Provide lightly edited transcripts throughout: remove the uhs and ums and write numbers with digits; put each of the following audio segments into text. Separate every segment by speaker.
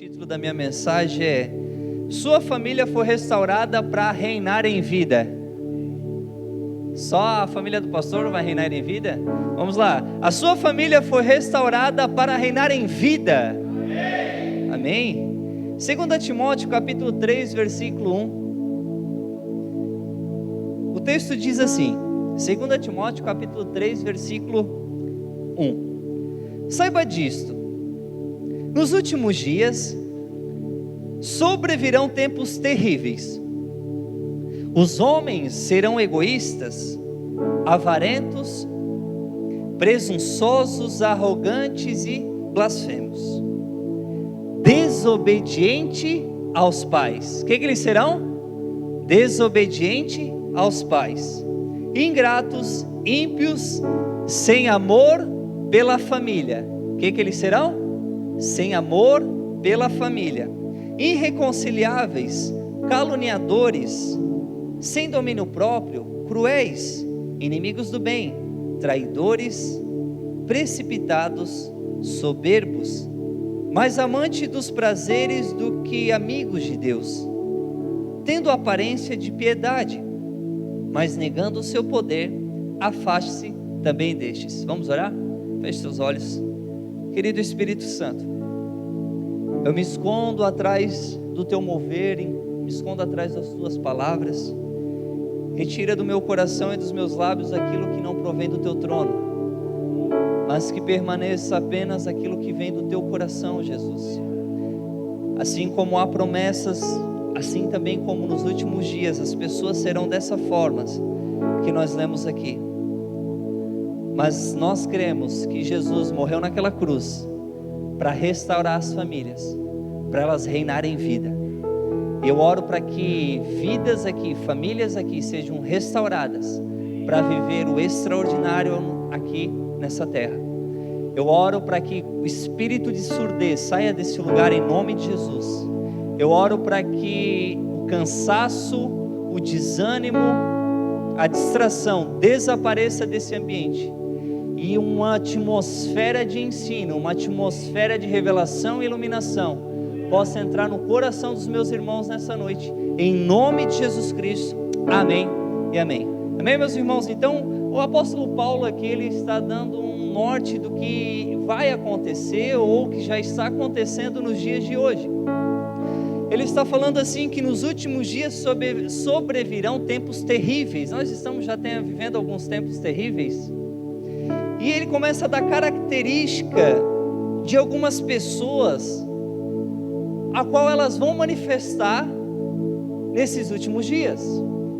Speaker 1: título da minha mensagem é: sua família foi restaurada para reinar em vida. Só a família do pastor vai reinar em vida? Vamos lá. A sua família foi restaurada para reinar em vida. Amém? 2 Timóteo capítulo 3, versículo 1. O texto diz assim, 2 Timóteo capítulo 3, versículo 1. Saiba disto: nos últimos dias sobrevirão tempos terríveis. Os homens serão egoístas, avarentos, presunçosos, arrogantes e blasfemos, desobedientes aos pais. O que eles serão? Desobedientes aos pais, ingratos, ímpios, sem amor pela família. O que eles serão? Sem amor pela família, irreconciliáveis, caluniadores, sem domínio próprio, cruéis, inimigos do bem, traidores, precipitados, soberbos, mais amantes dos prazeres do que amigos de Deus, tendo aparência de piedade, mas negando o seu poder. Afaste-se também destes. Vamos orar? Feche seus olhos. Querido Espírito Santo, eu me escondo atrás do teu mover, me escondo atrás das tuas palavras. Retira do meu coração e dos meus lábios aquilo que não provém do teu trono, mas que permaneça apenas aquilo que vem do teu coração, Jesus. Assim como há promessas, assim também como nos últimos dias as pessoas serão dessa forma que nós lemos aqui. Mas nós cremos que Jesus morreu naquela cruz para restaurar as famílias, para elas reinarem em vida. Eu oro para que vidas aqui, famílias aqui sejam restauradas para viver o extraordinário aqui nessa terra. Eu oro para que o espírito de surdez saia desse lugar em nome de Jesus. Eu oro para que o cansaço, o desânimo, a distração desapareça desse ambiente e uma atmosfera de ensino, uma atmosfera de revelação e iluminação possa entrar no coração dos meus irmãos nessa noite, em nome de Jesus Cristo, amém e amém. Amém, meus irmãos? Então, o apóstolo Paulo aqui, ele está dando um norte do que vai acontecer, ou que já está acontecendo nos dias de hoje. Ele está falando assim, que nos últimos dias sobrevirão tempos terríveis. Nós estamos já vivendo alguns tempos terríveis, e ele começa a dar característica de algumas pessoas, a qual elas vão manifestar nesses últimos dias.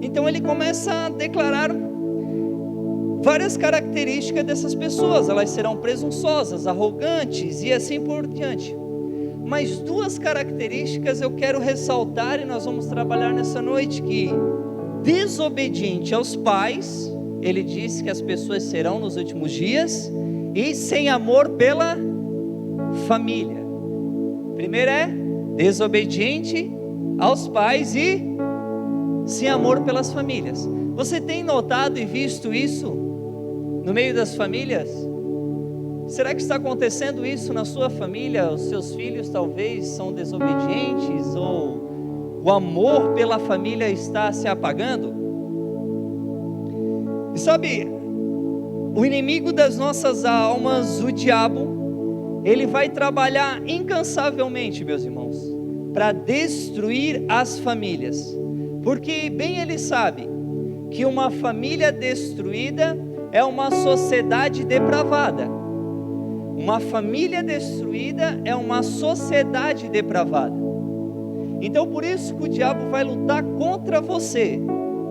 Speaker 1: Então ele começa a declarar várias características dessas pessoas. Elas serão presunçosas, arrogantes e assim por diante. Mas duas características eu quero ressaltar e nós vamos trabalhar nessa noite, que desobediente aos pais, ele disse que as pessoas serão nos últimos dias, e sem amor pela família. Primeiro é desobediente aos pais e sem amor pelas famílias. Você tem notado e visto isso no meio das famílias? Será que está acontecendo isso na sua família? Os seus filhos talvez são desobedientes, ou o amor pela família está se apagando? E sabe, o inimigo das nossas almas, o diabo, ele vai trabalhar incansavelmente, meus irmãos, para destruir as famílias, porque bem ele sabe que uma família destruída é uma sociedade depravada. Uma família destruída é uma sociedade depravada. Então por isso que o diabo vai lutar contra você,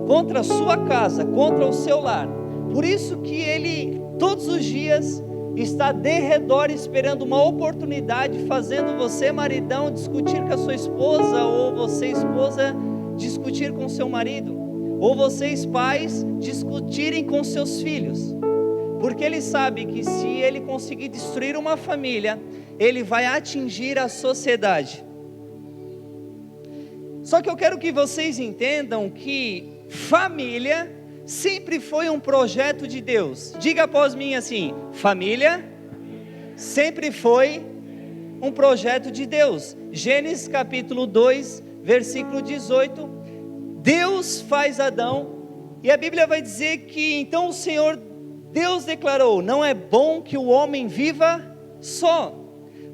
Speaker 1: contra a sua casa, contra o seu lar. Por isso que ele todos os dias está de redor esperando uma oportunidade, fazendo você, maridão, discutir com a sua esposa, ou você, esposa, discutir com seu marido, ou vocês, pais, discutirem com seus filhos, porque ele sabe que se ele conseguir destruir uma família, ele vai atingir a sociedade. Só que eu quero que vocês entendam que família sempre foi um projeto de Deus. Diga após mim assim: família sempre foi um projeto de Deus. Gênesis capítulo 2, versículo 18, Deus faz Adão, e a Bíblia vai dizer que então o Senhor Deus declarou: não é bom que o homem viva só,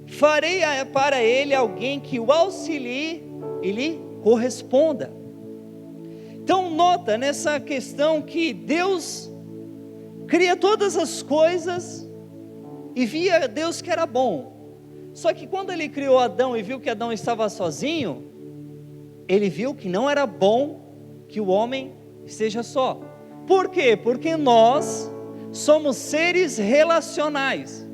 Speaker 1: farei para ele alguém que o auxilie e lhe corresponda. Então nota nessa questão que Deus cria todas as coisas e via Deus que era bom. Só que quando ele criou Adão e viu que Adão estava sozinho, ele viu que não era bom que o homem esteja só. Por quê? Porque nós somos seres relacionais.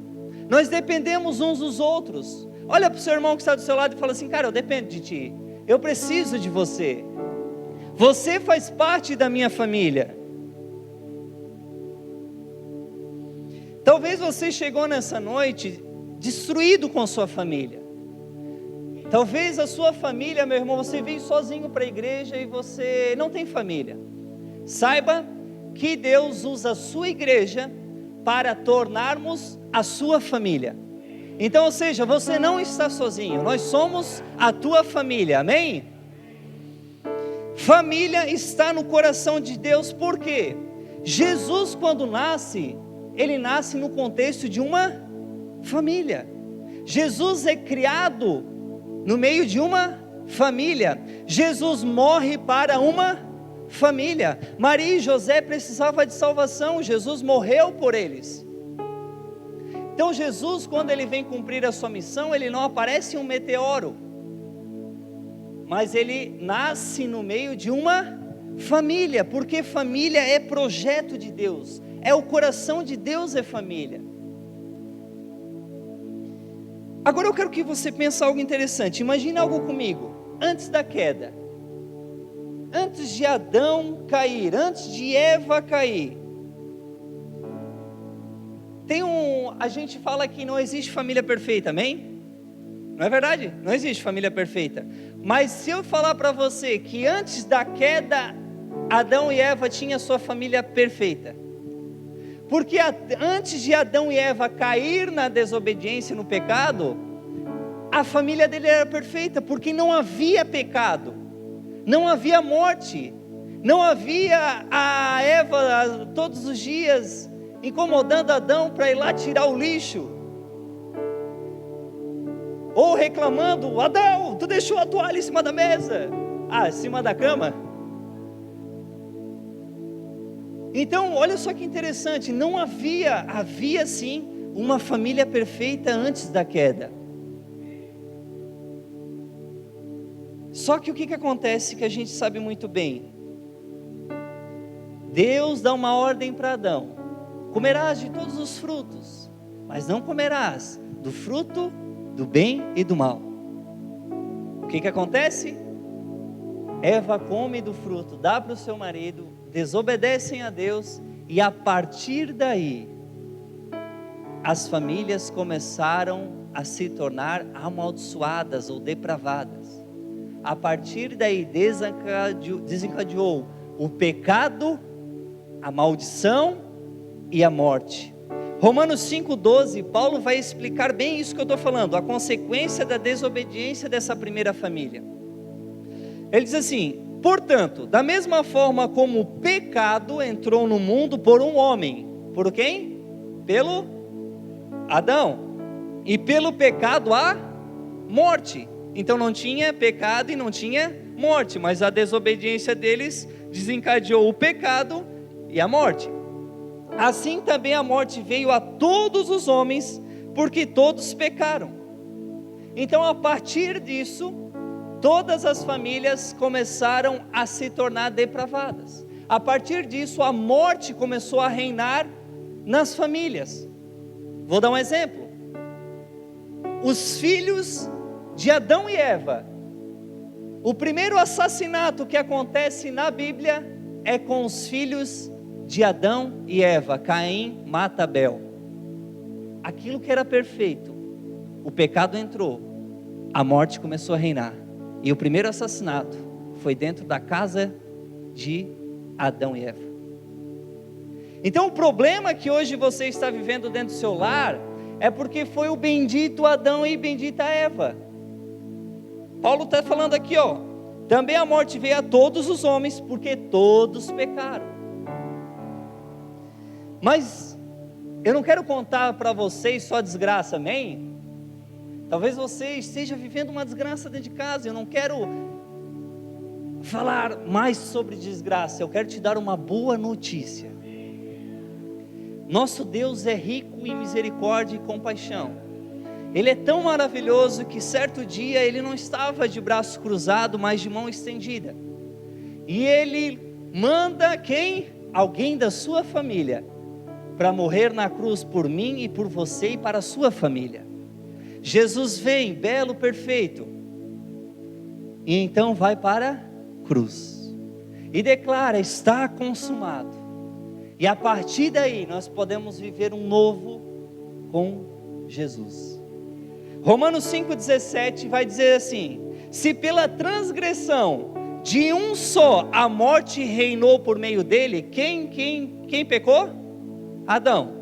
Speaker 1: Nós dependemos uns dos outros. Olha para o seu irmão que está do seu lado e fala assim: cara, eu dependo de ti, eu preciso de você, você faz parte da minha família. Talvez você chegou nessa noite destruído com a sua família. Talvez a sua família, meu irmão, você veio sozinho para a igreja e você não tem família. Saiba que Deus usa a sua igreja para tornarmos a sua família. Então, ou seja, você não está sozinho, nós somos a tua família, amém? Família está no coração de Deus, por quê? Jesus, quando nasce, ele nasce no contexto de uma família. Jesus é criado no meio de uma família. Jesus morre para uma família. Maria e José precisavam de salvação, Jesus morreu por eles. Então Jesus, quando ele vem cumprir a sua missão, ele não aparece em um meteoro, mas ele nasce no meio de uma família, porque família é projeto de Deus, é o coração de Deus, é família. Agora eu quero que você pense algo interessante. Imagine algo comigo, antes da queda, antes de Adão cair, antes de Eva cair, a gente fala que não existe família perfeita, amém? Não é verdade? Não existe família perfeita. Mas se eu falar para você que antes da queda, Adão e Eva tinham sua família perfeita, porque antes de Adão e Eva cair na desobediência, no pecado, a família dele era perfeita, porque não havia pecado, não havia morte, não havia a Eva todos os dias incomodando Adão para ir lá tirar o lixo, ou reclamando: Adão, tu deixou a toalha em cima da mesa, em cima da cama. Então olha só que interessante, não havia sim uma família perfeita antes da queda. Só que o que acontece que a gente sabe muito bem, Deus dá uma ordem para Adão: comerás de todos os frutos, mas não comerás do fruto do bem e do mal. O que acontece? Eva come do fruto, dá para o seu marido, desobedecem a Deus, e a partir daí, as famílias começaram a se tornar amaldiçoadas ou depravadas. A partir daí desencadeou o pecado, a maldição e a morte. Romanos 5,12, Paulo vai explicar bem isso que eu estou falando, a consequência da desobediência dessa primeira família. Ele diz assim: portanto, da mesma forma como o pecado entrou no mundo por um homem, por quem? Pelo Adão, e pelo pecado a morte. Então não tinha pecado e não tinha morte, mas a desobediência deles desencadeou o pecado e a morte. Assim também a morte veio a todos os homens, porque todos pecaram. Então a partir disso, todas as famílias começaram a se tornar depravadas. A partir disso, a morte começou a reinar nas famílias. Vou dar um exemplo. Os filhos de Adão e Eva, o primeiro assassinato que acontece na Bíblia é com os filhos de Adão e Eva. Caim mata Abel. Aquilo que era perfeito, o pecado entrou, a morte começou a reinar, e o primeiro assassinato foi dentro da casa de Adão e Eva. Então o problema que hoje você está vivendo dentro do seu lar é porque foi o bendito Adão e bendita Eva. Paulo está falando aqui, ó, também a morte veio a todos os homens, porque todos pecaram. Mas eu não quero contar para vocês só desgraça, amém? Talvez você esteja vivendo uma desgraça dentro de casa. Eu não quero falar mais sobre desgraça, eu quero te dar uma boa notícia. Nosso Deus é rico em misericórdia e compaixão. Ele é tão maravilhoso que certo dia ele não estava de braço cruzado, mas de mão estendida. E ele manda quem? Alguém da sua família, para morrer na cruz por mim e por você e para a sua família. Jesus vem, belo, perfeito, e então vai para a cruz, e declara, está consumado, e a partir daí nós podemos viver um novo com Jesus. Romanos 5,17 vai dizer assim: se pela transgressão de um só a morte reinou por meio dele, quem pecou? Adão.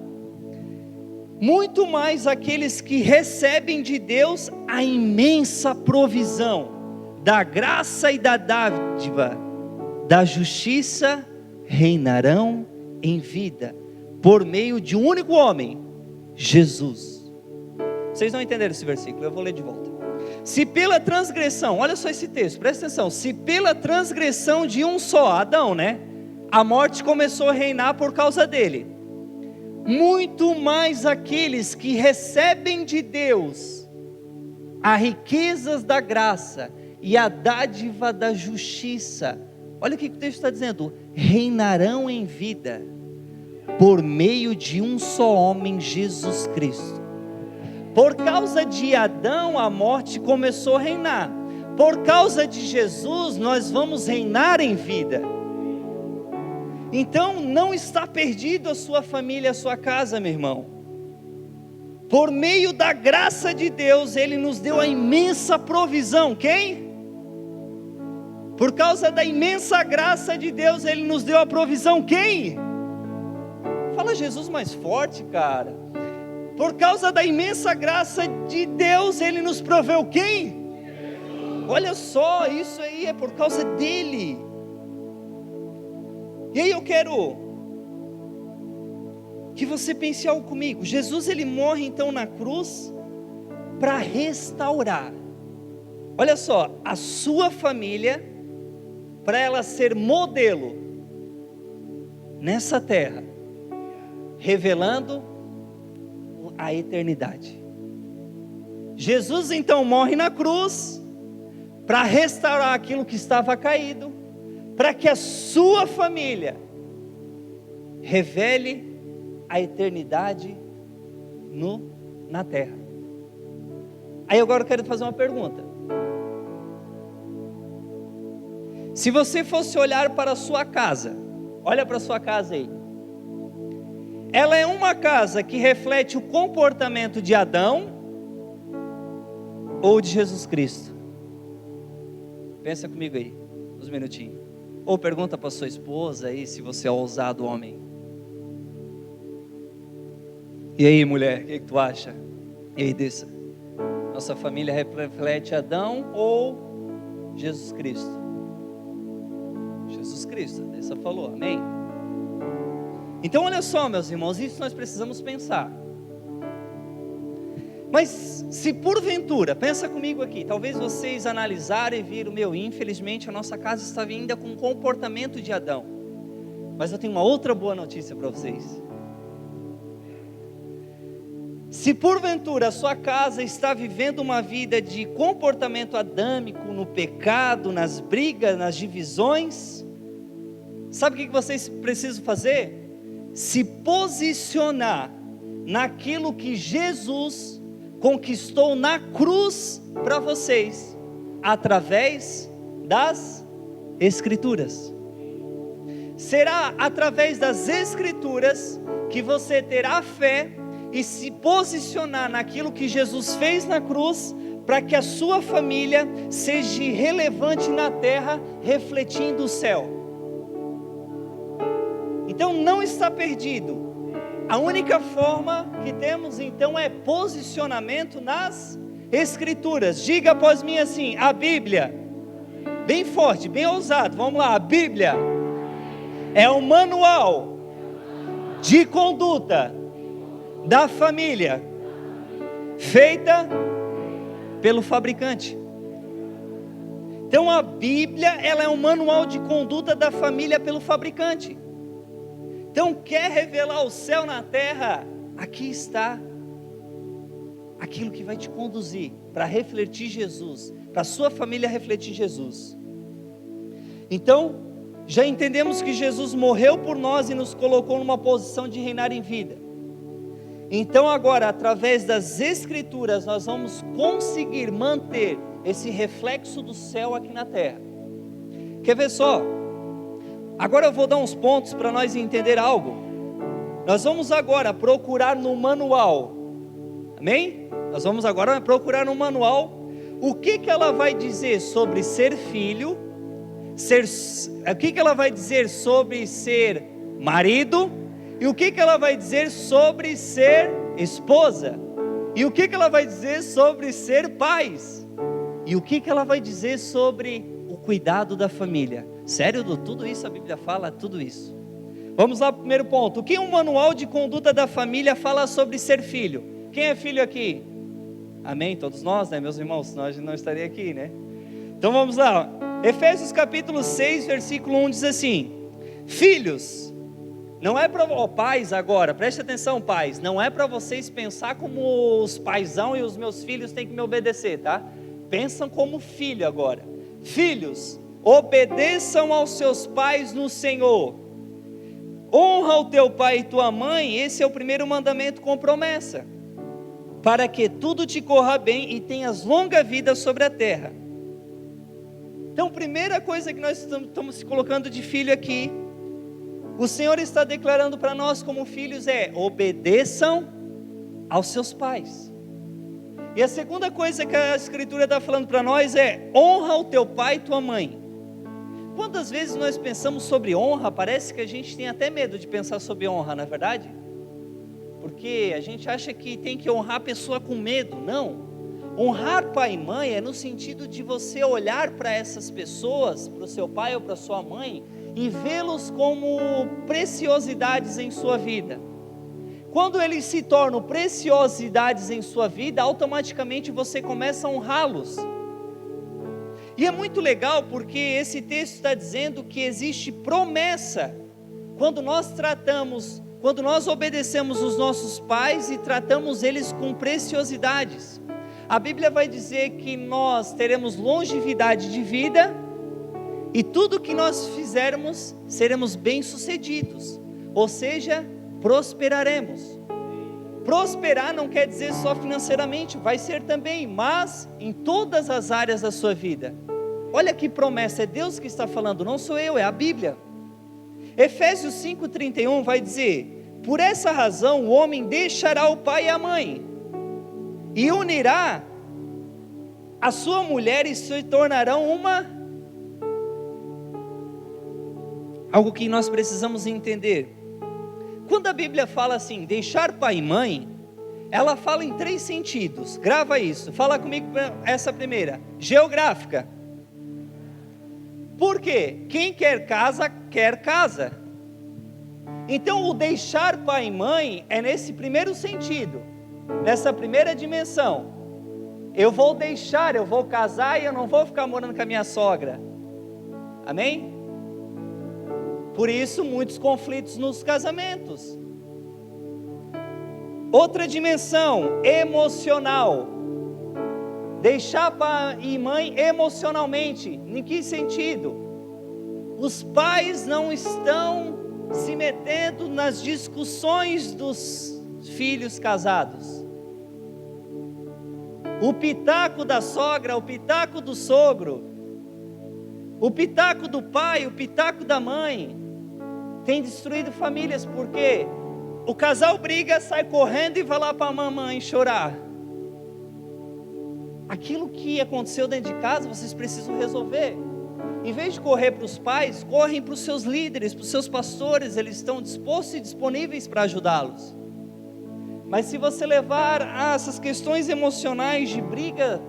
Speaker 1: Muito mais aqueles que recebem de Deus a imensa provisão da graça e da dádiva, da justiça, reinarão em vida, por meio de um único homem, Jesus. Vocês não entenderam esse versículo, eu vou ler de volta. Se pela transgressão, olha só esse texto, presta atenção, se pela transgressão de um só, Adão, a morte começou a reinar por causa dele, muito mais aqueles que recebem de Deus as riquezas da graça e a dádiva da justiça, olha o que o texto está dizendo, reinarão em vida, por meio de um só homem, Jesus Cristo. Por causa de Adão a morte começou a reinar, por causa de Jesus nós vamos reinar em vida. Então não está perdido a sua família, a sua casa, meu irmão. Por meio da graça de Deus, Ele nos deu a imensa provisão. Quem? Por causa da imensa graça de Deus, Ele nos deu a provisão. Quem? Fala Jesus mais forte, cara. Por causa da imensa graça de Deus, Ele nos proveu quem? Olha só, isso aí é por causa dEle. E aí eu quero que você pense algo comigo. Jesus ele morre então na cruz para restaurar, olha só, a sua família, para ela ser modelo nessa terra, revelando a eternidade. Jesus então morre na cruz para restaurar aquilo que estava caído, para que a sua família revele a eternidade na terra. Aí agora eu quero fazer uma pergunta. Se você fosse olhar para a sua casa, olha para a sua casa aí, ela é uma casa que reflete o comportamento de Adão ou de Jesus Cristo? Pensa comigo aí, uns minutinhos. Ou pergunta para sua esposa aí se você é ousado homem. E aí, mulher, o que tu acha? E aí, Dessa? Nossa família reflete Adão ou Jesus Cristo? Jesus Cristo, Dessa falou, amém? Então olha só, meus irmãos, isso nós precisamos pensar. Mas se porventura, pensa comigo aqui, talvez vocês analisarem e viram, infelizmente a nossa casa está ainda com o comportamento de Adão. Mas eu tenho uma outra boa notícia para vocês. Se porventura a sua casa está vivendo uma vida de comportamento adâmico, no pecado, nas brigas, nas divisões, sabe o que vocês precisam fazer? Se posicionar naquilo que Jesus conquistou na cruz para vocês, através das Escrituras. Será através das Escrituras que você terá fé e se posicionar naquilo que Jesus fez na cruz, para que a sua família seja relevante na terra, refletindo o céu. Então não está perdido A única forma que temos então é posicionamento nas Escrituras. Diga após mim assim: a Bíblia, bem forte, bem ousado, vamos lá, a Bíblia é um manual de conduta da família, feita pelo fabricante. Então a Bíblia, ela é um manual de conduta da família pelo fabricante. Então quer revelar o céu na terra? Aqui está aquilo que vai te conduzir para refletir Jesus, para a sua família refletir Jesus. Então, já entendemos que Jesus morreu por nós e nos colocou numa posição de reinar em vida. Então agora, através das Escrituras, nós vamos conseguir manter esse reflexo do céu aqui na terra. Quer ver só? Agora eu vou dar uns pontos para nós entender algo. Nós vamos agora procurar no manual, amém? Nós vamos agora procurar no manual o que ela vai dizer sobre ser filho, o que ela vai dizer sobre ser marido, e o que ela vai dizer sobre ser esposa, e o que ela vai dizer sobre ser pais, e o que ela vai dizer sobre o cuidado da família. Sério, tudo isso a Bíblia fala, tudo isso. Vamos lá para o primeiro ponto. O que um manual de conduta da família fala sobre ser filho? Quem é filho aqui? Amém? Todos nós, né, meus irmãos? Senão a gente não estaria aqui, né? Então vamos lá. Efésios capítulo 6, versículo 1 diz assim: filhos, não é para pais agora, preste atenção, pais, não é para vocês pensar como os paizão e os meus filhos têm que me obedecer, tá? Pensam como filho agora. Filhos, obedeçam aos seus pais no Senhor. Honra o teu pai e tua mãe, esse é o primeiro mandamento com promessa, para que tudo te corra bem e tenhas longa vida sobre a terra. Então, primeira coisa que nós estamos se colocando de filho aqui, o Senhor está declarando para nós como filhos é: obedeçam aos seus pais. E a segunda coisa que a Escritura está falando para nós é: honra o teu pai e tua mãe. Quantas vezes nós pensamos sobre honra, parece que a gente tem até medo de pensar sobre honra, não é verdade? Porque a gente acha que tem que honrar a pessoa com medo. Não. Honrar pai e mãe é no sentido de você olhar para essas pessoas, para o seu pai ou para a sua mãe, e vê-los como preciosidades em sua vida. Quando eles se tornam preciosidades em sua vida, automaticamente você começa a honrá-los. E é muito legal porque esse texto está dizendo que existe promessa quando nós obedecemos os nossos pais e tratamos eles com preciosidades. A Bíblia vai dizer que nós teremos longevidade de vida e tudo que nós fizermos seremos bem-sucedidos, ou seja, prosperaremos. Prosperar não quer dizer só financeiramente, vai ser também, mas em todas as áreas da sua vida. Olha que promessa, é Deus que está falando, não sou eu, é a Bíblia. Efésios 5,31 vai dizer: por essa razão o homem deixará o pai e a mãe, e unirá a sua mulher, e se tornarão algo que nós precisamos entender. Quando a Bíblia fala assim, deixar pai e mãe, ela fala em 3 sentidos. Grava isso, fala comigo essa primeira: geográfica. Por quê? Quem quer casa, quer casa. Então o deixar pai e mãe é nesse primeiro sentido, nessa primeira dimensão. Eu vou deixar, eu vou casar e eu não vou ficar morando com a minha sogra. Amém? Por isso muitos conflitos nos casamentos. Outra dimensão, emocional. Deixar pai e mãe emocionalmente. Em que sentido? Os pais não estão se metendo nas discussões dos filhos casados. O pitaco da sogra, o pitaco do sogro, o pitaco do pai, o pitaco da mãe, tem destruído famílias, porque o casal briga, sai correndo e vai lá para a mamãe chorar. Aquilo que aconteceu dentro de casa, vocês precisam resolver. Em vez de correr para os pais, correm para os seus líderes, para os seus pastores, eles estão dispostos e disponíveis para ajudá-los. Mas se você levar essas questões emocionais de briga,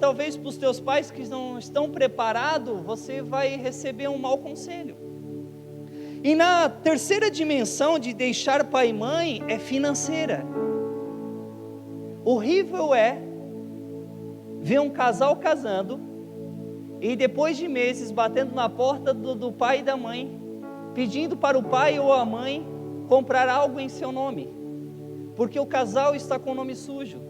Speaker 1: talvez para os teus pais que não estão preparados, você vai receber um mau conselho. E na terceira dimensão de deixar pai e mãe é financeira. Horrível é ver um casal casando e depois de meses batendo na porta do pai e da mãe, pedindo para o pai ou a mãe comprar algo em seu nome, porque o casal está com o nome sujo.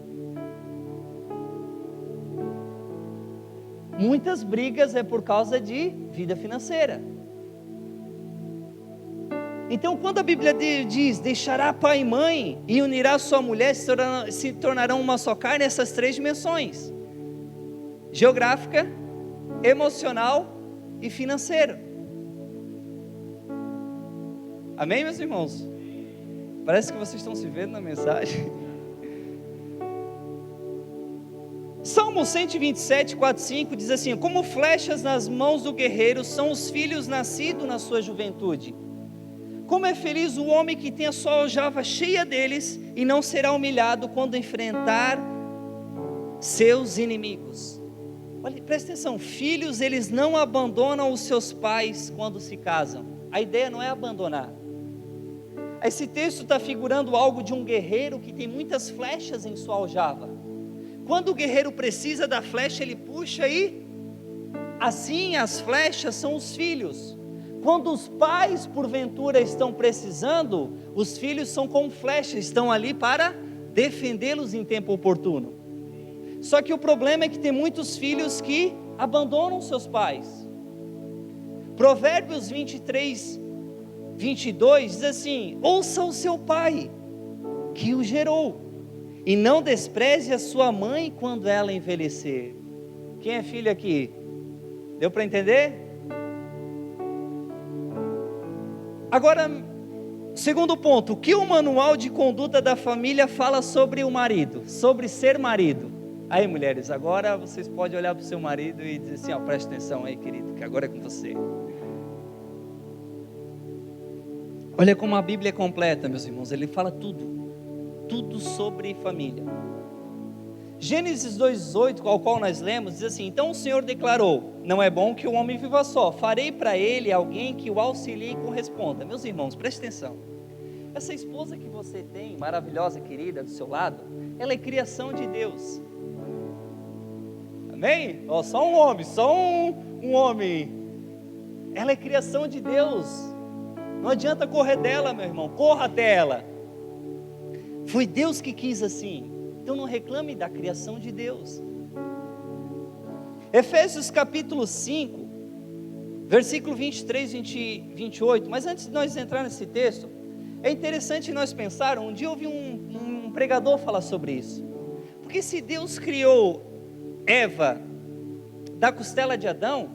Speaker 1: Muitas brigas é por causa de vida financeira. Então, quando a Bíblia diz, deixará pai e mãe e unirá sua mulher, se tornarão uma só carne, essas três dimensões: geográfica, emocional e financeira. Amém, meus irmãos? Parece que vocês estão se vendo na mensagem. Salmo 127, 4, 5 diz assim: como flechas nas mãos do guerreiro são os filhos nascidos na sua juventude. Como é feliz o homem que tem a sua aljava cheia deles e não será humilhado quando enfrentar seus inimigos. Olha, presta atenção, filhos eles não abandonam os seus pais quando se casam. A ideia não é abandonar. Esse texto está figurando algo de um guerreiro que tem muitas flechas em sua aljava. Quando o guerreiro precisa da flecha, ele puxa e assim as flechas são os filhos. Quando os pais porventura estão precisando, os filhos são como flechas, estão ali para defendê-los em tempo oportuno. Só que o problema é que tem muitos filhos que abandonam seus pais. Provérbios 23, 22 diz assim: ouça o seu pai que o gerou, e não despreze a sua mãe quando ela envelhecer. Quem é filho aqui? Deu para entender? Agora, segundo ponto, o que o manual de conduta da família fala sobre o marido, sobre ser marido? Aí, mulheres, agora vocês podem olhar para o seu marido e dizer assim: ó, presta atenção aí, querido, que agora é com você. Olha como a Bíblia é completa, meus irmãos, ele fala tudo sobre família. Gênesis 2,18, ao qual nós lemos, diz assim: então o Senhor declarou, não é bom que o homem viva só, farei para ele alguém que o auxilie e corresponda. Meus irmãos, preste atenção, essa esposa que você tem, maravilhosa, querida, do seu lado, ela é criação de Deus. Amém? Ó, só um homem, um homem, ela é criação de Deus. Não adianta correr dela, meu irmão, corra até ela. Foi Deus que quis assim. Então não reclame da criação de Deus. Efésios capítulo 5, versículo 23, 28. Mas antes de nós entrar nesse texto, é interessante nós pensar. Um dia eu ouvi um pregador falar sobre isso. Porque se Deus criou Eva da costela de Adão,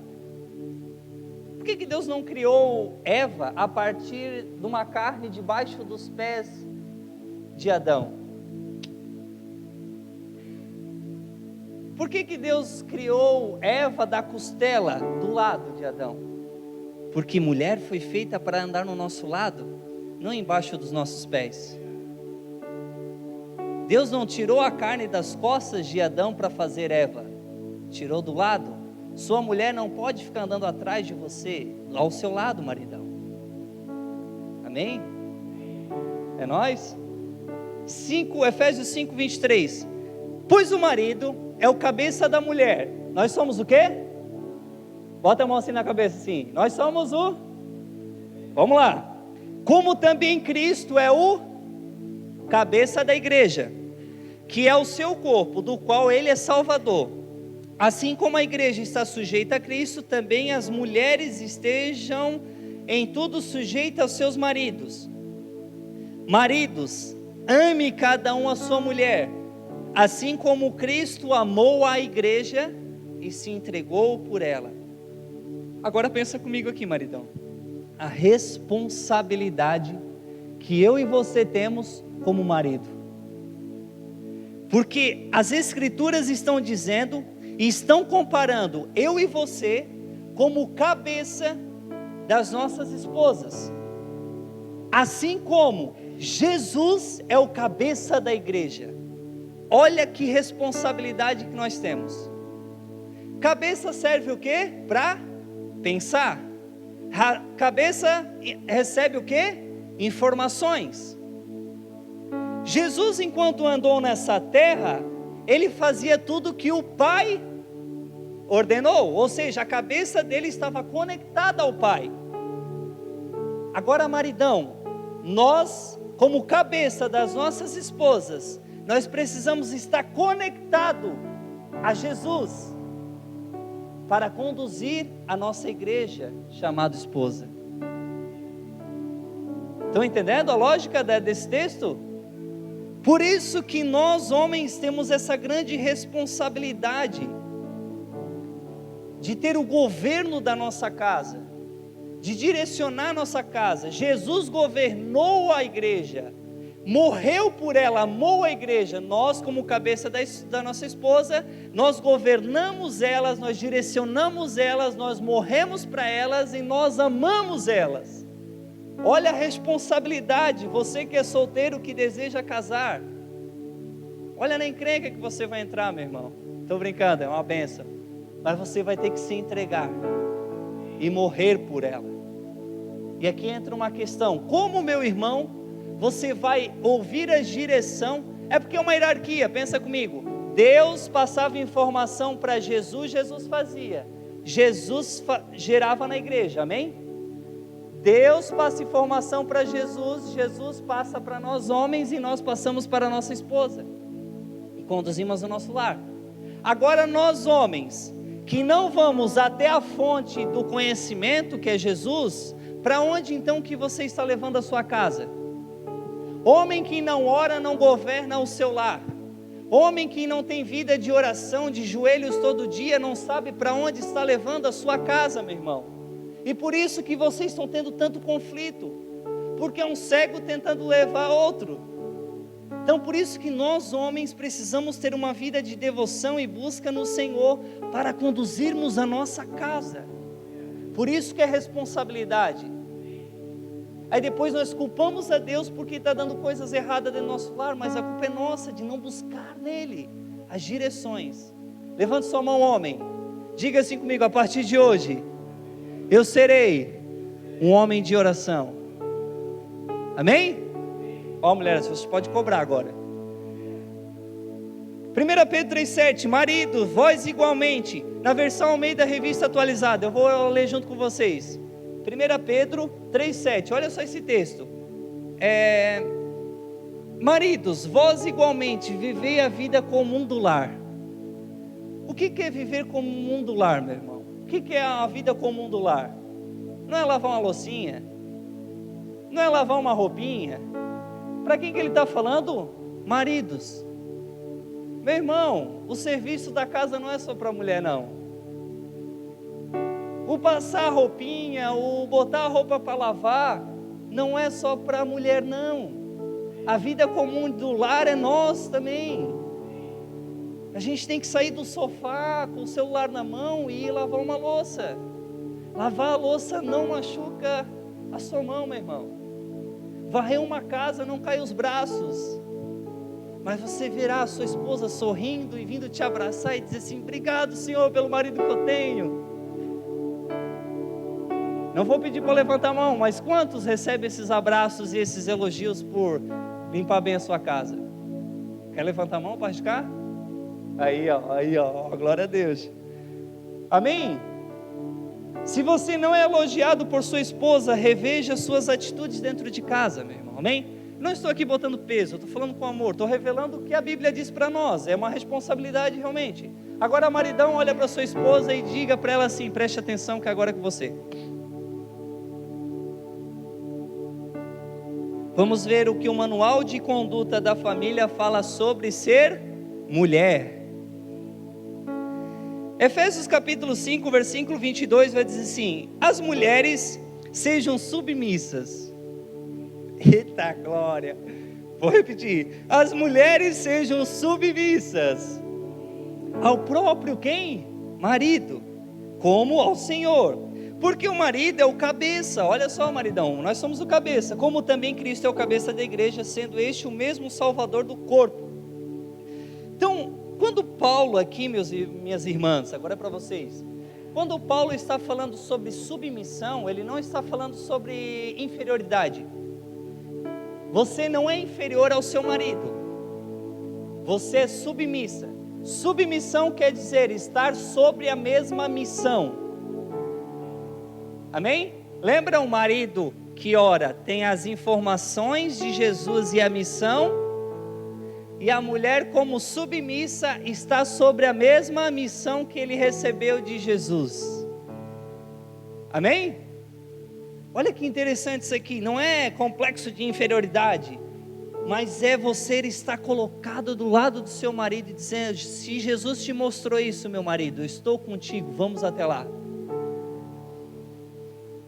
Speaker 1: por que Deus não criou Eva a partir de uma carne debaixo dos pés de Adão? Por que Deus criou Eva da costela do lado de Adão? Porque mulher foi feita para andar no nosso lado, não embaixo dos nossos pés. Deus não tirou a carne das costas de Adão para fazer Eva, tirou do lado. Sua mulher não pode ficar andando atrás de você, ao seu lado, maridão. Amém? É nóis? Efésios 5, 23. Pois o marido é o cabeça da mulher. Nós somos o quê? Bota a mão assim na cabeça assim. Nós somos o... Vamos lá. Como também Cristo é o cabeça da igreja, que é o seu corpo, do qual ele é salvador. Assim como a igreja está sujeita a Cristo, também as mulheres estejam em tudo sujeitas aos seus maridos. Maridos, ame cada um a sua mulher, assim como Cristo amou a igreja e se entregou por ela. Agora pensa comigo aqui, maridão. A responsabilidade que eu e você temos como marido. Porque as escrituras estão dizendo e estão comparando eu e você como cabeça das nossas esposas, assim como Jesus é o cabeça da igreja. Olha que responsabilidade que nós temos. Cabeça serve o quê? Para pensar. Cabeça recebe o quê? Informações. Jesus, enquanto andou nessa terra, ele fazia tudo que o Pai ordenou, ou seja, a cabeça dele estava conectada ao Pai. Agora, maridão, nós, como cabeça das nossas esposas, nós precisamos estar conectado a Jesus para conduzir a nossa igreja chamada esposa. Estão entendendo a lógica desse texto? Por isso que nós homens temos essa grande responsabilidade de ter o governo da nossa casa, de direcionar a nossa casa. Jesus governou a igreja, morreu por ela, amou a igreja. Nós, como cabeça da nossa esposa, nós governamos elas, nós direcionamos elas, nós morremos para elas e nós amamos elas. Olha a responsabilidade, você que é solteiro, que deseja casar. Olha na encrenca que você vai entrar, meu irmão. Estou brincando, é uma bênção. Mas você vai ter que se entregar e morrer por ela. E aqui entra uma questão: como, meu irmão, você vai ouvir a direção? É porque é uma hierarquia, pensa comigo. Deus passava informação para Jesus, Jesus fazia. Jesus gerava na igreja, amém? Deus passa informação para Jesus, Jesus passa para nós homens e nós passamos para a nossa esposa e conduzimos o nosso lar. Agora nós homens, que não vamos até a fonte do conhecimento, que é Jesus, para onde então que você está levando a sua casa? Homem que não ora, não governa o seu lar. Homem que não tem vida de oração, de joelhos todo dia, não sabe para onde está levando a sua casa, meu irmão. E por isso que vocês estão tendo tanto conflito, porque é um cego tentando levar outro. Então por isso que nós homens precisamos ter uma vida de devoção e busca no Senhor, para conduzirmos a nossa casa. Por isso que é responsabilidade. Aí depois nós culpamos a Deus porque está dando coisas erradas dentro do nosso lar, mas a culpa é nossa, de não buscar nele as direções. Levante sua mão, homem, diga assim comigo: a partir de hoje eu serei um homem de oração. Amém? Ó, mulheres, você pode cobrar agora. 1 Pedro 3,7, marido, vós igualmente, na versão Almeida Revista Atualizada, eu vou ler junto com vocês. 1 Pedro 3,7, olha só esse texto. Maridos, vós igualmente vivei a vida comum do lar. O que é viver comum do lar, meu irmão? O que é a vida comum do lar? Não é lavar uma loucinha, não é lavar uma roupinha. Para quem que ele está falando? Maridos. Meu irmão, o serviço da casa não é só para a mulher, não. O passar a roupinha, o botar a roupa para lavar, não é só para a mulher, não. A vida comum do lar é nós também. A gente tem que sair do sofá com o celular na mão e ir lavar uma louça. Lavar a louça não machuca a sua mão, meu irmão. Varrer uma casa não cai os braços. Mas você verá a sua esposa sorrindo e vindo te abraçar e dizer assim: obrigado, Senhor, pelo marido que eu tenho. Não vou pedir para levantar a mão, mas quantos recebem esses abraços e esses elogios por limpar bem a sua casa? Quer levantar a mão para arriscar? Aí ó, glória a Deus. Amém? Se você não é elogiado por sua esposa, reveja suas atitudes dentro de casa, meu irmão, amém? Não estou aqui botando peso, estou falando com amor, estou revelando o que a Bíblia diz para nós, é uma responsabilidade realmente. Agora, maridão, olha para sua esposa e diga para ela assim: preste atenção que agora é com você. Vamos ver o que o manual de conduta da família fala sobre ser mulher. Efésios capítulo 5, versículo 22 vai dizer assim: as mulheres sejam submissas. Eita glória, vou repetir: as mulheres sejam submissas ao próprio quem? Marido, como ao Senhor. Porque o marido é o cabeça, olha só, maridão, nós somos o cabeça, como também Cristo é o cabeça da igreja, sendo este o mesmo Salvador do corpo. Então, quando Paulo aqui, minhas irmãs, agora é para vocês, quando Paulo está falando sobre submissão, ele não está falando sobre inferioridade. Você não é inferior ao seu marido, você é submissa. Submissão quer dizer estar sobre a mesma missão. Amém? Lembra o marido que ora, tem as informações de Jesus e a missão, e a mulher como submissa está sobre a mesma missão que ele recebeu de Jesus. Amém? Olha que interessante isso aqui, não é complexo de inferioridade, mas é você estar colocado do lado do seu marido e dizendo: se Jesus te mostrou isso, meu marido, eu estou contigo, vamos até lá.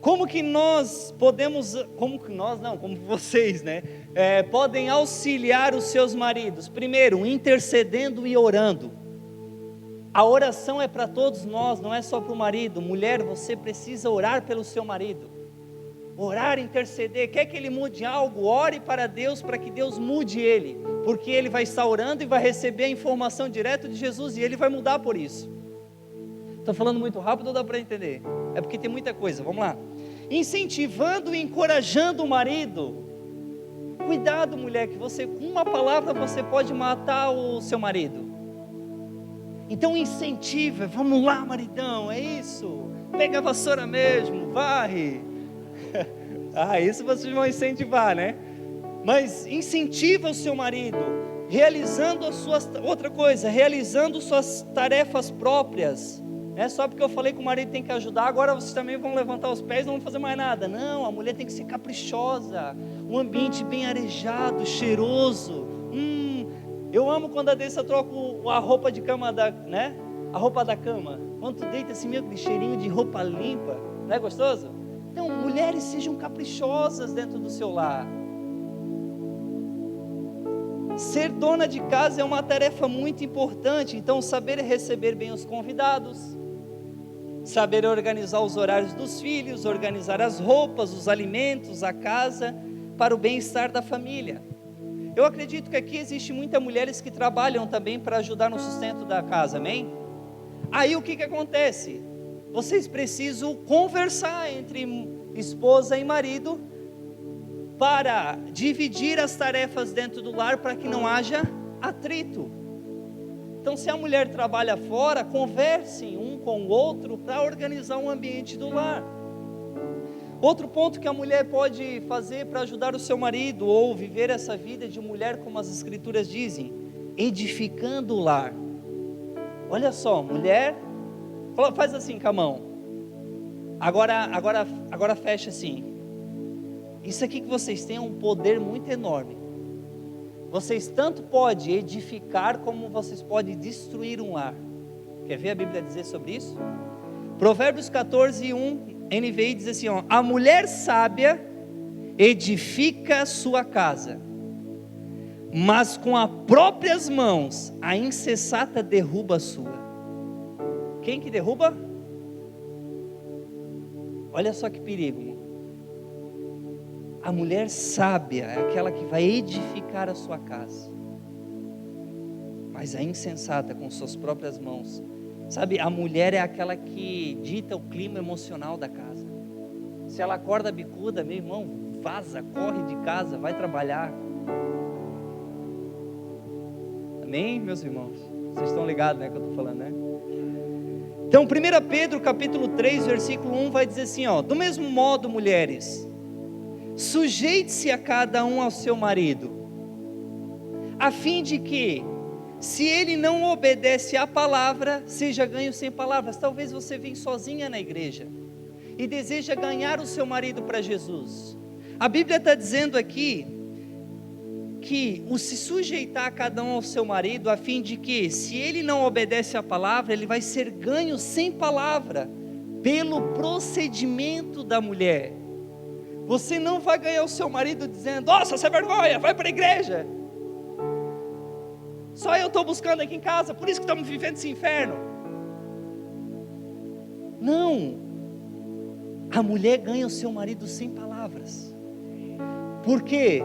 Speaker 1: Como que nós podemos, como vocês, né? Podem auxiliar os seus maridos? Primeiro, intercedendo e orando. A oração é para todos nós, não é só para o marido. Mulher, você precisa orar pelo seu marido. Orar, interceder, quer que ele mude algo? Ore para Deus, para que Deus mude ele. Porque ele vai estar orando e vai receber a informação direto de Jesus e ele vai mudar por isso. Estou falando muito rápido ou dá para entender? É porque tem muita coisa, vamos lá. Incentivando e encorajando o marido. Cuidado, mulher, que você, com uma palavra você pode matar o seu marido. Então incentiva, vamos lá, maridão, é isso. Pega a vassoura mesmo, varre. Isso vocês vão incentivar, né? Mas incentiva o seu marido, realizando realizando suas tarefas próprias. Não é só porque eu falei que o marido tem que ajudar, agora vocês também vão levantar os pés e não vão fazer mais nada. Não, a mulher tem que ser caprichosa, um ambiente bem arejado, cheiroso. Eu amo quando a Deissa troca a roupa de cama, né? A roupa da cama. Quando tu deita assim, meio aquele cheirinho de roupa limpa, não é gostoso? Então, mulheres, sejam caprichosas dentro do seu lar. Ser dona de casa é uma tarefa muito importante. Então, saber receber bem os convidados, saber organizar os horários dos filhos, organizar as roupas, os alimentos, a casa, para o bem-estar da família. Eu acredito que aqui existe muitas mulheres que trabalham também para ajudar no sustento da casa, amém? Aí o que acontece? Vocês precisam conversar entre esposa e marido para dividir as tarefas dentro do lar para que não haja atrito. Então, se a mulher trabalha fora, conversem um com o outro para organizar um ambiente do lar. Outro ponto que a mulher pode fazer para ajudar o seu marido ou viver essa vida de mulher, como as escrituras dizem, edificando o lar. Olha só, mulher, faz assim com a mão. Agora fecha assim. Isso aqui que vocês têm é um poder muito enorme. Vocês tanto podem edificar como vocês podem destruir um lar. Quer ver a Bíblia dizer sobre isso? Provérbios 14:1, NVI diz assim, a mulher sábia edifica sua casa, mas com as próprias mãos a insensata derruba a sua. Quem que derruba? Olha só que perigo. A mulher sábia é aquela que vai edificar a sua casa, mas a insensata com suas próprias mãos. Sabe, a mulher é aquela que dita o clima emocional da casa. Se ela acorda bicuda, meu irmão, vaza, corre de casa, vai trabalhar. Amém, meus irmãos? Vocês estão ligados, né, que eu estou falando, né? Então, 1 Pedro capítulo 3, versículo 1 vai dizer assim, do mesmo modo, mulheres, sujeite-se a cada um ao seu marido, a fim de que, se ele não obedece à palavra, seja ganho sem palavras. Talvez você venha sozinha na igreja e deseja ganhar o seu marido para Jesus. A Bíblia está dizendo aqui que o se sujeitar a cada um ao seu marido, a fim de que, se ele não obedece à palavra, ele vai ser ganho sem palavra, pelo procedimento da mulher. Você não vai ganhar o seu marido dizendo, nossa, você é vergonha, vai para a igreja. Só eu estou buscando aqui em casa, por isso que estamos vivendo esse inferno. Não. A mulher ganha o seu marido sem palavras. Por quê?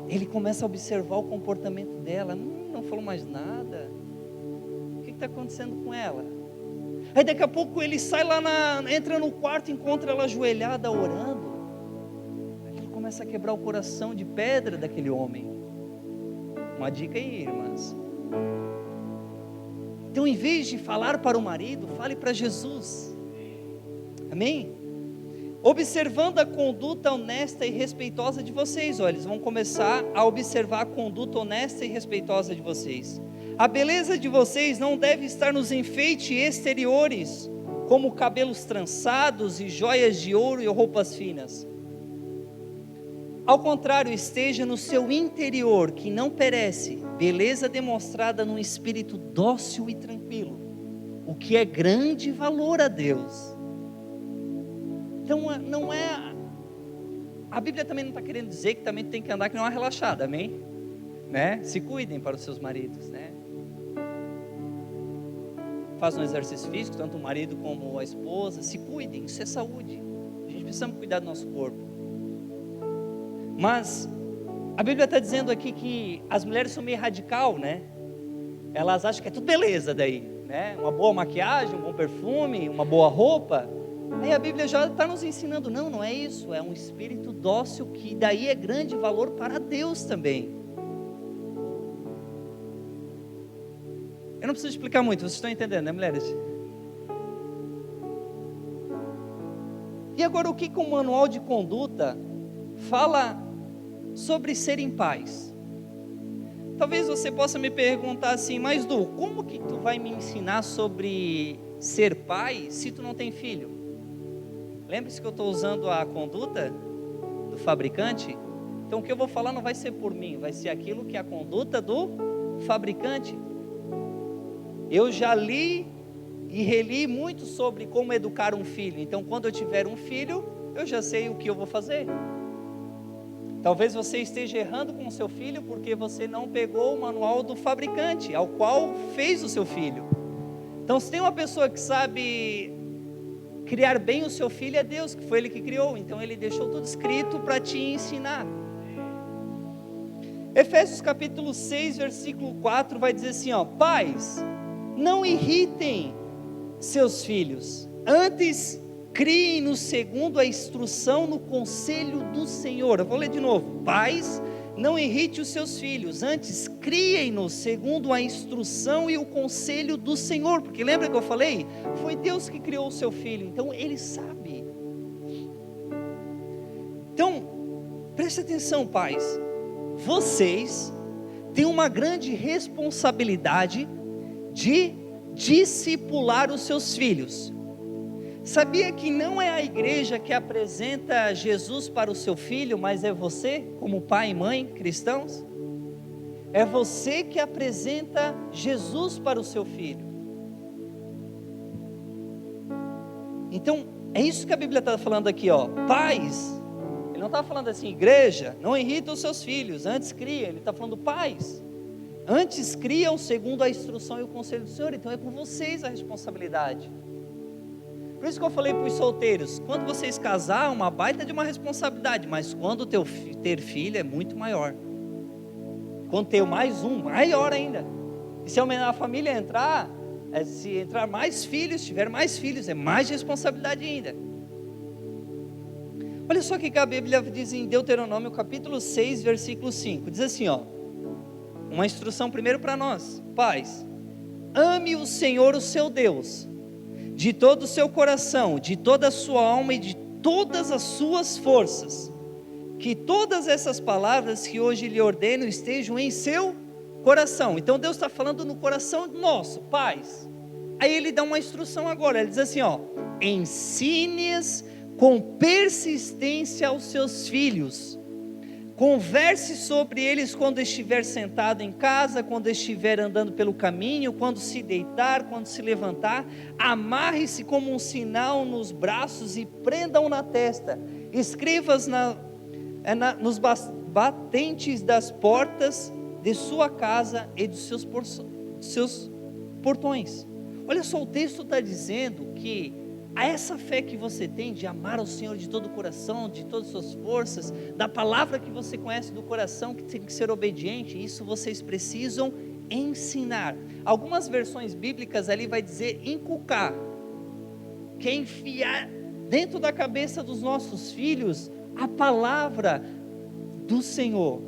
Speaker 1: Ele começa a observar o comportamento dela. Não falou mais nada. O que está acontecendo com ela? Aí daqui a pouco ele sai lá, entra no quarto, encontra ela ajoelhada orando. Aquilo começa a quebrar o coração de pedra daquele homem. Uma dica aí, irmãs. Então, em vez de falar para o marido, fale para Jesus. Amém? Observando a conduta honesta e respeitosa de vocês. Olha, eles vão começar a observar a conduta honesta e respeitosa de vocês. A beleza de vocês não deve estar nos enfeites exteriores, como cabelos trançados e joias de ouro e roupas finas. Ao contrário, esteja no seu interior, que não perece, beleza demonstrada num espírito dócil e tranquilo, o que é grande valor a Deus. Então, não é... A Bíblia também não está querendo dizer que também tem que andar que não é relaxada, amém? Né? Se cuidem para os seus maridos, né? Fazem um exercício físico, tanto o marido como a esposa, se cuidem, isso é saúde. A gente precisa cuidar do nosso corpo. Mas a Bíblia está dizendo aqui que as mulheres são meio radical, né? Elas acham que é tudo beleza daí, né? Uma boa maquiagem, um bom perfume, uma boa roupa. Aí a Bíblia já está nos ensinando, não é isso, é um espírito dócil que daí é grande valor para Deus também. Eu não preciso explicar muito, vocês estão entendendo, né, mulheres? E agora o que o manual de conduta fala sobre ser em paz? Talvez você possa me perguntar assim, mas Du, como que tu vai me ensinar sobre ser pai se tu não tem filho? Lembre-se que eu estou usando a conduta do fabricante. Então o que eu vou falar não vai ser por mim, vai ser aquilo que é a conduta do fabricante. Eu já li e reli muito sobre como educar um filho. Então quando eu tiver um filho, eu já sei o que eu vou fazer. Talvez você esteja errando com o seu filho porque você não pegou o manual do fabricante, ao qual fez o seu filho. Então se tem uma pessoa que sabe criar bem o seu filho, é Deus, que foi Ele que criou. Então Ele deixou tudo escrito para te ensinar. Efésios capítulo 6, versículo 4 vai dizer assim, pais, não irritem seus filhos, antes criem-no segundo a instrução no conselho do Senhor. Eu vou ler de novo. Pais, não irrite os seus filhos, antes criem-no segundo a instrução e o conselho do Senhor, porque lembra que eu falei? Foi Deus que criou o seu filho, então Ele sabe. Então, preste atenção, pais, vocês têm uma grande responsabilidade de discipular os seus filhos. Sabia que não é a igreja que apresenta Jesus para o seu filho, mas é você, como pai e mãe cristãos? É você que apresenta Jesus para o seu filho. Então, é isso que a Bíblia está falando aqui, pais. Ele não está falando assim, igreja, não irrita os seus filhos, antes cria. Ele está falando pais. Antes criam segundo a instrução e o conselho do Senhor. Então é com vocês a responsabilidade. Por isso que eu falei para os solteiros, quando vocês casar, é uma baita de uma responsabilidade, mas quando ter filho é muito maior. Quando ter mais um, maior ainda. E se a família entrar, se entrar mais filhos, tiver mais filhos, é mais responsabilidade ainda. Olha só o que a Bíblia diz em Deuteronômio capítulo 6, versículo 5, diz assim, uma instrução primeiro para nós, pais, ame o Senhor o seu Deus, de todo o seu coração, de toda a sua alma e de todas as suas forças, que todas essas palavras que hoje lhe ordeno estejam em seu coração. Então Deus está falando no coração nosso, pais. Aí Ele dá uma instrução agora, Ele diz assim, ensine-as com persistência aos seus filhos, converse sobre eles quando estiver sentado em casa, quando estiver andando pelo caminho, quando se deitar, quando se levantar, amarre-se como um sinal nos braços e prenda-o na testa, escreva-as nos batentes das portas de sua casa e dos seus portões. Olha só, o texto está dizendo que a essa fé que você tem de amar ao Senhor de todo o coração, de todas as suas forças, da palavra que você conhece do coração, que tem que ser obediente, isso vocês precisam ensinar. Algumas versões bíblicas ali vai dizer inculcar, que é enfiar dentro da cabeça dos nossos filhos a palavra do Senhor,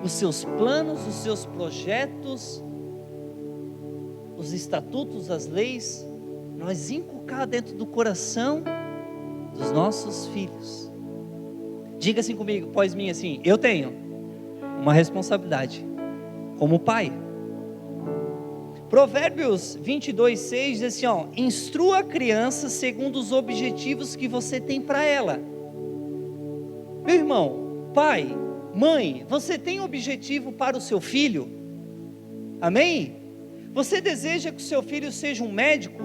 Speaker 1: os seus planos, os seus projetos, os estatutos, as leis, nós inculcar dentro do coração dos nossos filhos. Diga assim comigo, após mim assim: eu tenho uma responsabilidade como pai. Provérbios 22:6 diz assim, instrua a criança segundo os objetivos que você tem para ela. Meu irmão, pai, mãe, você tem objetivo para o seu filho? Amém? Você deseja que o seu filho seja um médico?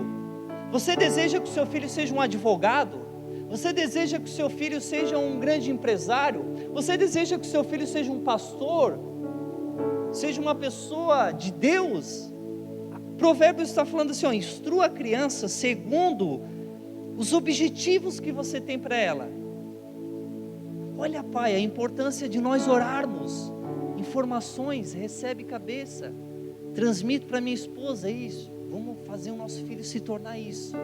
Speaker 1: Você deseja que o seu filho seja um advogado? Você deseja que o seu filho seja um grande empresário? Você deseja que o seu filho seja um pastor? Seja uma pessoa de Deus? Provérbios está falando assim, instrua a criança segundo os objetivos que você tem para ela. Olha, pai, a importância de nós orarmos. Informações, recebe cabeça. Transmito para minha esposa isso. Vamos fazer o nosso filho se tornar isso.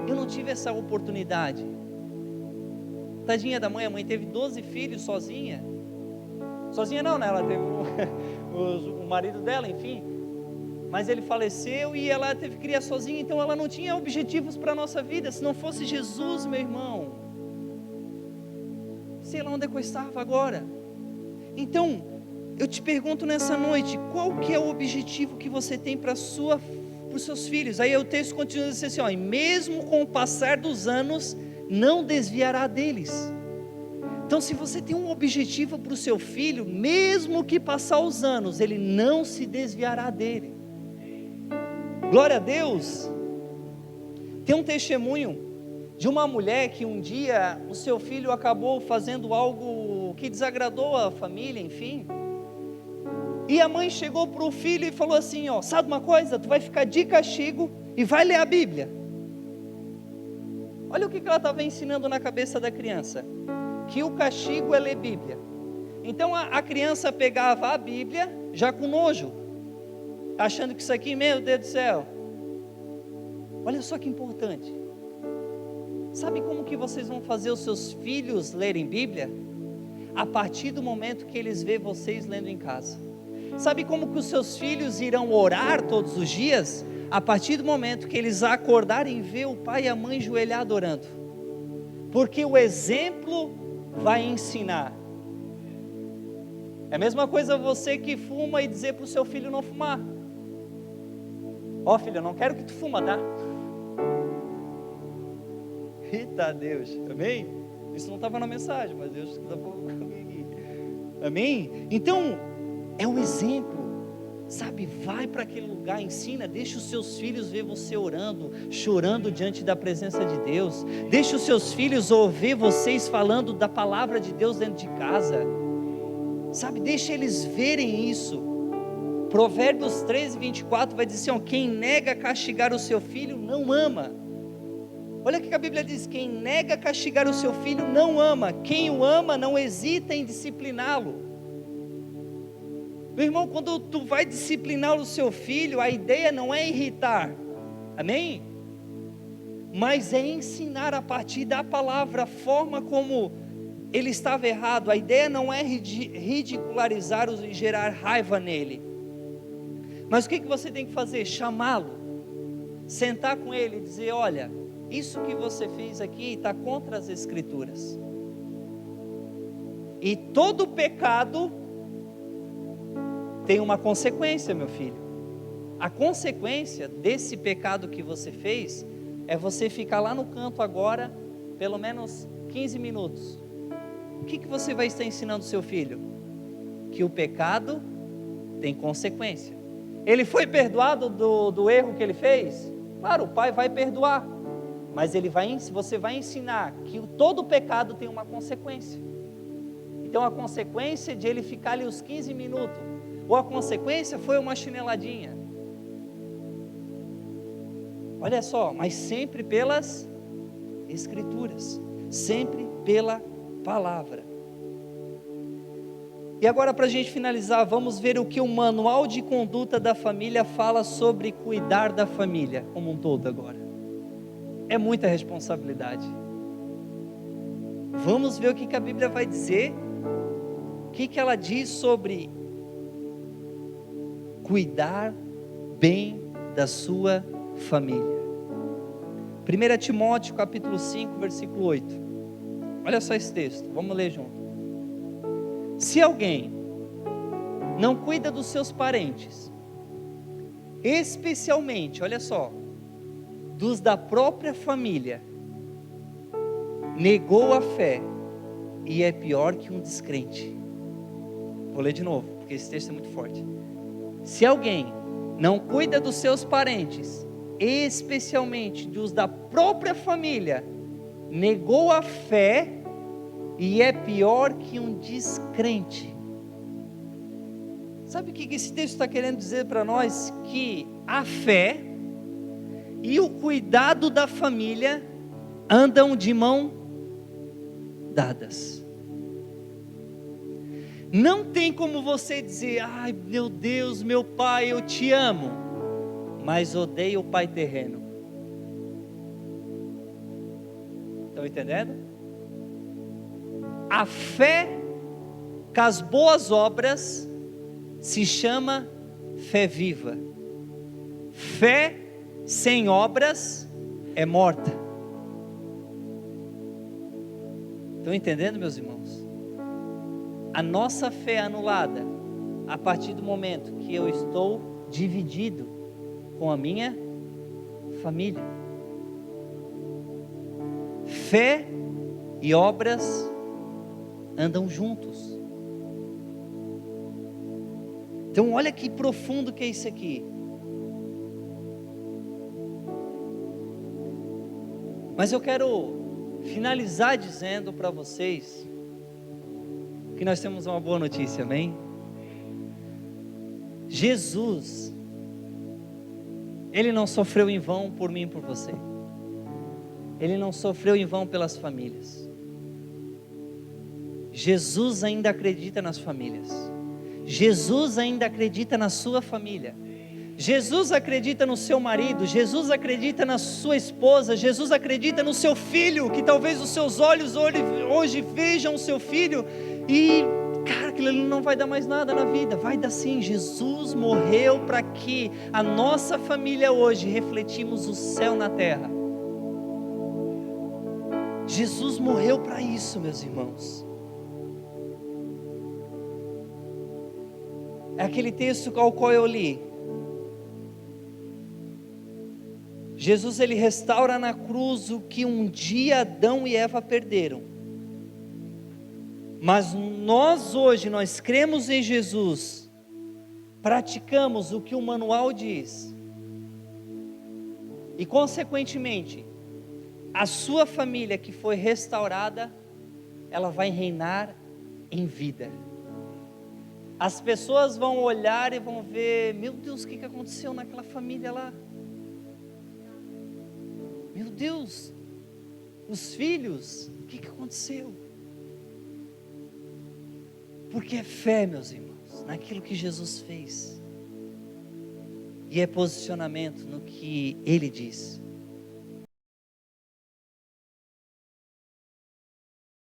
Speaker 1: Eu não tive essa oportunidade. Tadinha da mãe, a mãe teve 12 filhos sozinha. Sozinha não, né? Ela teve o marido dela, enfim. Mas ele faleceu e ela teve que criar sozinha. Então ela não tinha objetivos para a nossa vida. Se não fosse Jesus, meu irmão, sei lá onde é que eu estava agora. Então, eu te pergunto nessa noite, qual que é o objetivo que você tem para os seus filhos? Aí o texto continua dizendo assim, e mesmo com o passar dos anos, não desviará deles. Então, se você tem um objetivo para o seu filho, mesmo que passar os anos, ele não se desviará dele. Glória a Deus. Tem um testemunho de uma mulher que um dia o seu filho acabou fazendo algo que desagradou a família, enfim. E a mãe chegou para o filho e falou assim, sabe uma coisa? Tu vai ficar de castigo e vai ler a Bíblia. Olha o que ela estava ensinando na cabeça da criança. Que o castigo é ler Bíblia. Então a criança pegava a Bíblia já com nojo, achando que isso aqui, meu Deus do céu. Olha só que importante. Sabe como que vocês vão fazer os seus filhos lerem Bíblia? A partir do momento que eles vêem vocês lendo em casa. Sabe como que os seus filhos irão orar todos os dias? A partir do momento que eles acordarem e ver o pai e a mãe joelhado orando. Porque o exemplo vai ensinar. É a mesma coisa você que fuma e dizer para o seu filho não fumar. Filho, eu não quero que tu fuma, tá? Eita Deus, amém? Isso não estava na mensagem, mas Deus está falando comigo. Amém? Então, é um exemplo, sabe? Vai para aquele lugar, ensina, deixa os seus filhos ver você orando, chorando diante da presença de Deus. Deixa os seus filhos ouvir vocês falando da palavra de Deus dentro de casa. Sabe? Deixa eles verem isso. Provérbios 13:24 vai dizer assim, quem nega castigar o seu filho não ama. Olha o que a Bíblia diz, quem nega castigar o seu filho não ama, quem o ama não hesita em discipliná-lo. Meu irmão, quando tu vai disciplinar o seu filho, a ideia não é irritar, amém? Mas é ensinar a partir da palavra, a forma como ele estava errado. A ideia não é ridicularizar e gerar raiva nele. Mas o que você tem que fazer? Chamá-lo, sentar com ele e dizer, olha, isso que você fez aqui está contra as Escrituras. E todo pecado tem uma consequência, meu filho. A consequência desse pecado que você fez é você ficar lá no canto agora, pelo menos 15 minutos. O que você vai estar ensinando ao seu filho? Que o pecado tem consequência. Ele foi perdoado do erro que ele fez? Claro, o pai vai perdoar. Mas você vai ensinar que todo pecado tem uma consequência. Então a consequência de ele ficar ali os 15 minutos, ou a consequência foi uma chineladinha. Olha só, mas sempre pelas Escrituras, sempre pela palavra. E agora, para a gente finalizar, vamos ver o que o manual de conduta da família fala sobre cuidar da família como um todo agora. É muita responsabilidade. Vamos ver o que a Bíblia vai dizer, o que ela diz sobre cuidar bem da sua família. 1 Timóteo capítulo 5, versículo 8. Olha só esse texto, vamos ler junto. Se alguém não cuida dos seus parentes, especialmente, olha só, dos da própria família, negou a fé e é pior que um descrente. Vou ler de novo, porque esse texto é muito forte. Se alguém não cuida dos seus parentes, especialmente dos da própria família, negou a fé e é pior que um descrente. Sabe o que esse texto está querendo dizer para nós? Que a fé e o cuidado da família andam de mão dadas. Não tem como você dizer: ai meu Deus, meu pai, eu te amo, mas odeio o pai terreno. Estão entendendo? A fé com as boas obras se chama fé viva. Fé sem obras é morta. Estão entendendo, meus irmãos? A nossa fé é anulada a partir do momento que eu estou dividido com a minha família. Fé e obras andam juntos. Então olha que profundo que é isso aqui. Mas eu quero finalizar dizendo para vocês que nós temos uma boa notícia, amém? Jesus, Ele não sofreu em vão por mim e por você. Ele não sofreu em vão pelas famílias. Jesus ainda acredita nas famílias. Jesus ainda acredita na sua família. Jesus acredita no seu marido. Jesus acredita na sua esposa. Jesus acredita no seu filho, que talvez os seus olhos hoje vejam o seu filho e, cara, aquilo ali não vai dar mais nada na vida. Vai dar sim. Jesus morreu para que a nossa família hoje refletimos o céu na terra. Jesus morreu para isso, meus irmãos. É aquele texto ao qual eu li. Jesus, ele restaura na cruz o que um dia Adão e Eva perderam. Mas nós hoje, nós cremos em Jesus, praticamos o que o manual diz. E consequentemente, a sua família que foi restaurada, ela vai reinar em vida. As pessoas vão olhar e vão ver: meu Deus, o que aconteceu naquela família lá? Meu Deus, os filhos, o que aconteceu? Porque é fé, meus irmãos, naquilo que Jesus fez. E é posicionamento no que Ele diz.